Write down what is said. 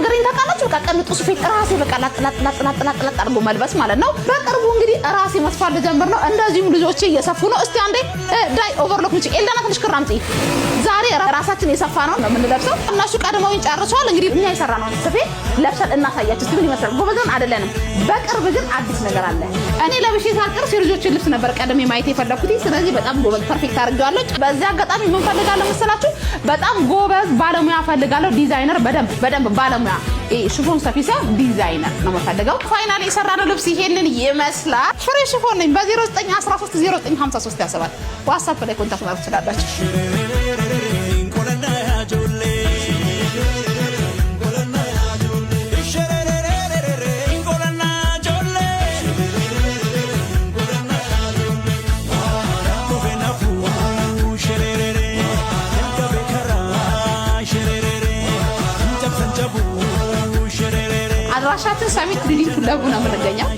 ነገርኝ ታውቃላችሁ በቃ ቀንጡ ስፌት ራሴ በቃ ላጥላጥላጥላጥላጥ አድርጎ መልበስ ማለት ነው በቅርቡ እንግዲህ ራሴ መስፋት ልጀምር ነው እንደዚሁም ልጆቼ እየሰፉ ነው እስቲ አንዴ ዳይ ኦቨርሎክ ምጪ ኤልዳና ትንሽ ክራምጪ ዛሬ ራሳችን የሰፋነው ነው የምንለብሰው እነሱ ቀድመው ይጨርሳሉ እንግዲህ እኛ የሰራነው ስፌት ለብሰን እናሳያችሁ እስቲ ምን ይመስላል ጎበዝን አይደለንም በቅርብ ግን አዲስ ነገር አለ እኔ ለብሼ ሳልቀር የልጆቼ ልብስ ነበር ቀደም ማየት የፈለኩት ስለዚህ በጣም ጎበዝ ፐርፌክት አድርጋለሁ በዚህ አጋጣሚ ምን ፈልጋለሁ መሰላችሁ በጣም ጎበዝ ባለሙያ ፈልጋለሁ ዲዛይነር በደንብ ባለሙያ ሽፎን ሰፊሳ ዲዛይነር ነው መፈልገው ፋይናሊ የሰራነው ልብስ ይሄንን ይመስላል ፍሬ ሽፎን ነኝ በ0913 0953 ያሰባል ዋትስአፕ ላይ ኮንታክት ማድረግ ትችላላችሁ አድራሻችን ሰሚት ዲዲቱ ለቡ ነው የምንገኘው